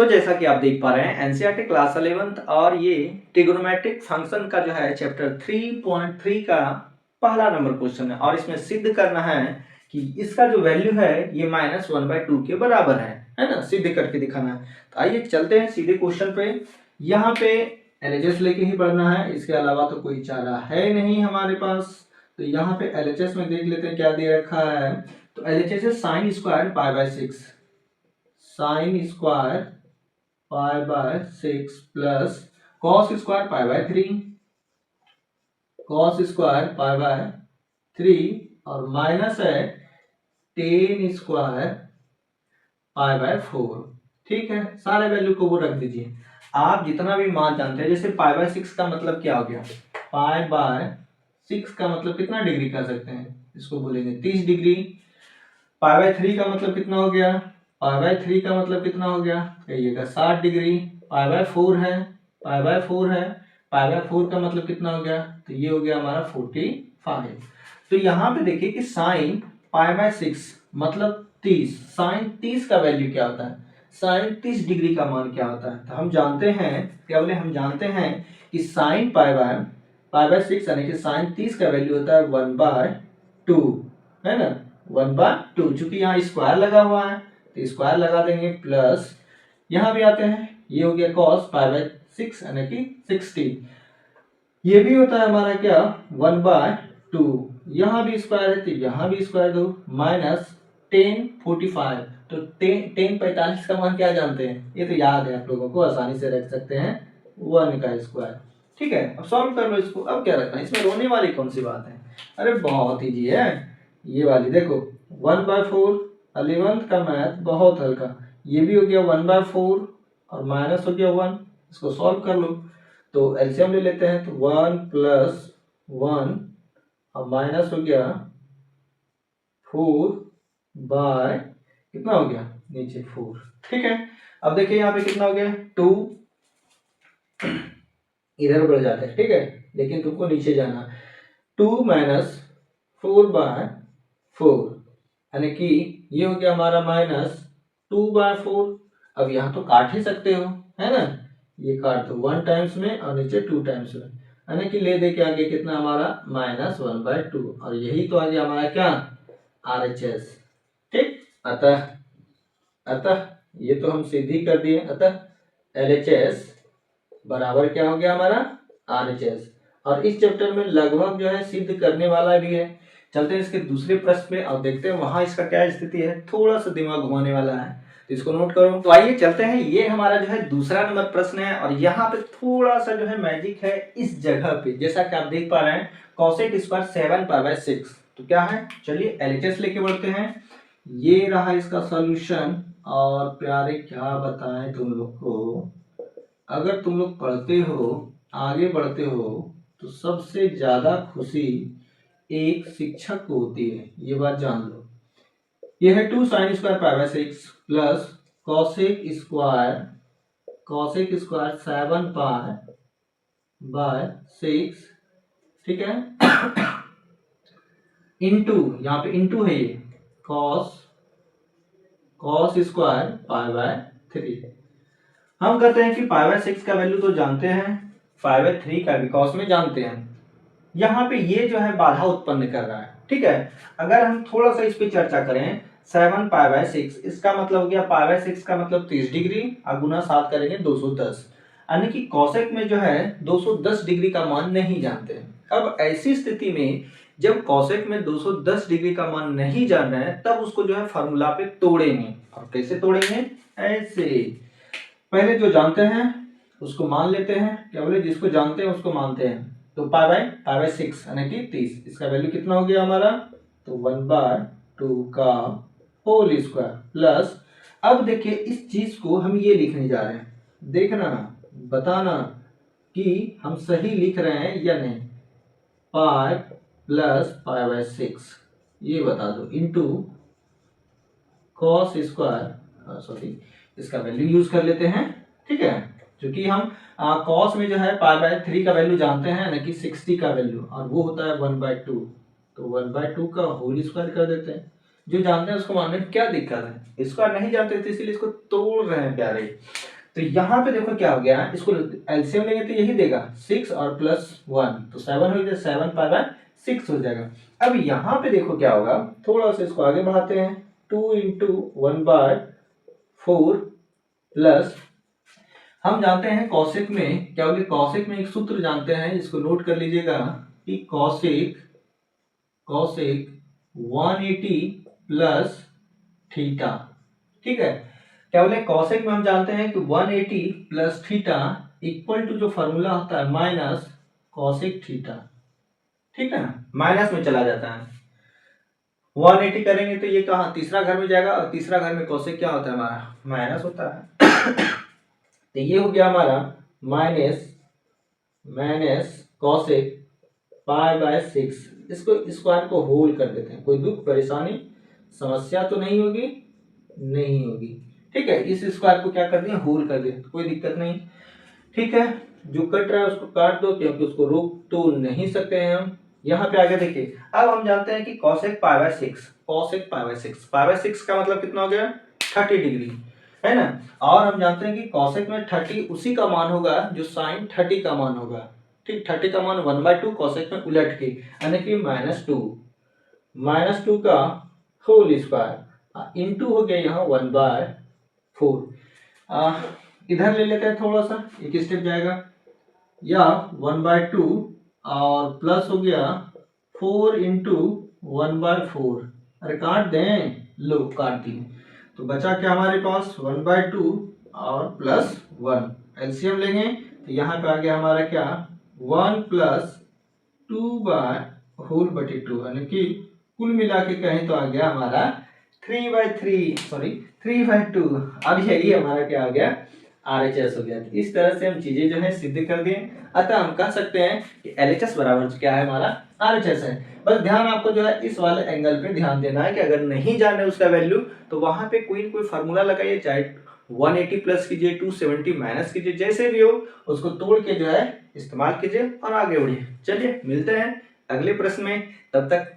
तो जैसा कि आप देख पा रहे हैं एनसीईआरटी क्लास 11th और ये ट्रिग्नोमेट्रिक फंक्शन का जो है चैप्टर 3.3 का पहला नंबर क्वेश्चन है और इसमें सिद्ध करना है कि इसका जो वैल्यू है ये -1/2 के बराबर है ना, सिद्ध करके दिखाना है। तो आइए चलते हैं सीधे क्वेश्चन पे। यहाँ पे एलएचएस लेके ही पढ़ना है, इसके अलावा तो कोई चारा है नहीं हमारे पास। तो यहाँ पे एलएचएस में देख लेते हैं क्या दे रखा है। तो एलएचएस है sine square π/6, sine square π/6 plus cos square π/3, cos square π/3 और माइनस है टेन स्क्वायर π/4। ठीक है, सारे वैल्यू को वो रख दीजिए। आप जितना भी मान जानते हैं, जैसे π/6 का मतलब क्या हो गया, π/6 का मतलब कितना डिग्री कर सकते हैं, इसको बोलेंगे 30 डिग्री। π/3 का मतलब कितना हो गया, π/3 का मतलब कितना हो गया, कहिएगा 60 डिग्री। π/4 है, π/4 का मतलब कितना हो गया, तो ये हो गया हमारा 45। तो यहाँ पे देखिए कि साइन π/6 मतलब 30, साइन 30 का वैल्यू क्या होता है, साइन 30 डिग्री का मान क्या होता है। तो हम जानते हैं, क्या बोले, हम जानते हैं कि साइन π/6 यानी कि साइन 30 का वैल्यू होता है 1/2, है ना, 1/2। चूंकि यहाँ स्क्वायर लगा हुआ है तो स्क्वायर लगा देंगे, प्लस यहाँ भी आते हैं, ये हो गया cos π/6 यानी कि 60। ये भी होता है हमारा क्या, 1/2। यहाँ भी स्क्वायर है तो यहाँ भी स्क्वायर दो, माइनस 1045। तो 1045 का मान क्या जानते हैं, ये तो याद है आप लोगों को, आसानी से रख सकते हैं 1 का स्क्वायर। ठीक है, अब सॉल्व कर लो इसको। अब क्या रखना है इसमें, रोने वाली कौन सी बात है, अरे बहुत इजी है ये वाली। देखो 1/4, 11th का मैथ बहुत हल्का। ये भी हो गया 1/4 और माइनस हो गया 1, इसको सॉल्व कर लो। तो एलसीएम ले लेते हैं, तो 1 + 1 और माइनस हो गया 4 बाय कितना हो गया, नीचे 4। ठीक है, अब देखिए यहाँ पे कितना हो गया, 2 इधर बढ़ जाते हैं। ठीक है, लेकिन तुमको नीचे जाना, 2 - 4/4 यानी कि ये हो गया हमारा -2/4। अब यहाँ तो काट ही सकते हो, है ना, ये काट दो 1 टाइम्स में और नीचे 2 टाइम्स में, यानी कि ले दे के आगे कितना हमारा -1/2। और यही तो आ गया हमारा क्या, RHS। ठीक, अतः ये तो हम सिद्ध ही कर दिए। अतः LHS बराबर क्या हो गया हमारा, RHS। और इस चैप्टर में लगभग जो है सिद्ध करने वाला भी है। चलते हैं इसके दूसरे प्रश्न पे और देखते हैं वहां इसका क्या स्थिति है। थोड़ा सा दिमाग घुमाने वाला है तो इसको नोट करो। तो आइए चलते हैं, ये हमारा जो है दूसरा नंबर प्रश्न है और यहाँ पे थोड़ा सा जो है मैजिक है इस जगह पे। जैसा कि आप देख पा रहे हैं cosec स्क्वायर 7 π/6, तो क्या है, चलिए LHS लेके बढ़ते हैं। ये रहा इसका सॉल्यूशन। और प्यारे क्या बताएं तुम लोग को, अगर तुम लोग पढ़ते हो, आगे बढ़ते हो, तो सबसे ज्यादा खुशी एक शिक्षक को होती है, ये बात जान लो। ये है 2 sin square π/6 plus cosec square 7 π/6, ठीक है, इंटू, यहाँ पे इंटू है ये cos स्क्वायर π/3। हम कहते हैं कि π/6 का वैल्यू तो जानते हैं, π/3 का भी cos में जानते हैं। यहाँ पे ये जो है बाधा उत्पन्न कर रहा है। ठीक है, अगर हम थोड़ा सा इस पे चर्चा करें, 7 π/6 इसका मतलब हो गया, π/6 का मतलब 30 डिग्री और गुना 7 करेंगे 210, यानी कि कॉसेक में जो है 210 डिग्री का मान नहीं जानते हैं। अब ऐसी स्थिति में जब कॉसेक में 210 डिग्री का मान नहीं जान रहे हैं, तब उसको जो है फार्मूला पे तोड़ेंगे। और कैसे तोड़ेंगे, ऐसे, पहले जो जानते हैं उसको मान लेते हैं, क्या बोले, जिसको जानते हैं उसको मानते हैं। तो π/6 यानी कि 30, इसका वैल्यू कितना हो गया हमारा, तो 1/2 का होल स्क्वायर प्लस, अब देखिए इस चीज को हम ये लिखने जा रहे हैं, देखना बताना कि हम सही लिख रहे हैं या नहीं। पाई प्लस π/6 ये बता दो, इंटू कॉस स्क्वायर, सॉरी इसका वैल्यू यूज कर लेते हैं। ठीक है, क्योंकि हम कॉस में जो है π/3 का वैल्यू जानते हैं ना कि 60 का वैल्यू, और वो होता है 1/2, तो 1/2 का होल स्क्वायर कर देते हैं। जो जानते हैं उसको मानने में क्या दिक्कत है, इसको नहीं जानते थे इसीलिए इसको तोड़ रहे हैं प्यारे। तो यहाँ पे देखो क्या हो गया, इसको एलसीएम लेंगे तो यही देगा 6 और +1 तो 7 हो जाएगा, 7 पाई बाय 6 हो जाएगा। अब यहाँ पे देखो क्या होगा, थोड़ा सा इसको आगे बढ़ाते हैं, 2 इंटू 1/4 प्लस, हम जानते हैं कौशिक में क्या होगा, कौशिक में एक सूत्र जानते हैं, इसको नोट कर लीजिएगा कि कौशिक 180 प्लस थीटा। ठीक है, क्या बोले, कौशिक में हम जानते हैं कि 180 प्लस थीटा इक्वल टू जो फॉर्मूला होता है माइनस कौशिक थीटा। ठीक है ना, माइनस में चला जाता है, 180 करेंगे तो ये कहाँ तीसरा घर में जाएगा, और तीसरा घर में कौशिक क्या होता है हमारा, माइनस होता है। तो ये हो गया हमारा माइनस कौशिक पाई बाय 6। इसको स्क्वायर को होल कर देते हैं, कोई दुख परेशानी समस्या तो नहीं होगी, नहीं होगी। ठीक है, इस स्क्वायर को क्या कर दिया, होल कर दिया, कोई दिक्कत नहीं। ठीक है, जो कट रहा है उसको काट दो, क्योंकि उसको रोक तो नहीं सकते हैं हम। यहाँ पे आगे देखिए, अब हम जानते हैं कि Kaushik pi by 6, Kaushik pi by 6 का मतलब कितना हो गया, 30 डिग्री, है ना। और हम जानते हैं कि कौशिक में 30 उसी का मान होगा जो साइन 30 का मान होगा। ठीक, 30 का मान 1/2 कौशिक में उलट के, यानी कि -2 का होल स्क्वायर इंटू हो गया यहाँ 1/4। इधर ले लेते हैं, थोड़ा सा एक स्टेप जाएगा, या 1/2 और प्लस हो गया 4 इंटू 1/4। अरे काट दें, लो काट दिए, तो बचा क्या हमारे पास 1/2 और +1, एलसीएम लेंगे तो यहाँ पे आ गया हमारा क्या, 1 + 2/2, यानी कि कुल मिला के कहें तो आ गया हमारा 3/2। अब यही हमारा क्या आ गया, RHS हो गया। इस तरह से हम चीजें जो है सिद्ध कर दिए। अतः हम कह सकते हैं कि LHS बराबर क्या है, हमारा RHS है। बस ध्यान आपको जो है इस वाले एंगल पे ध्यान देना है कि अगर नहीं जाने उसका वैल्यू तो वहां पे कोई कोई फार्मूला लगाइए, चाहे 180 प्लस कीजिए, 270 माइनस कीजिए, जैसे भी हो उसको तोड़ के जो है इस्तेमाल कीजिए और आगे बढ़िए। चलिए मिलते हैं अगले प्रश्न में, तब तक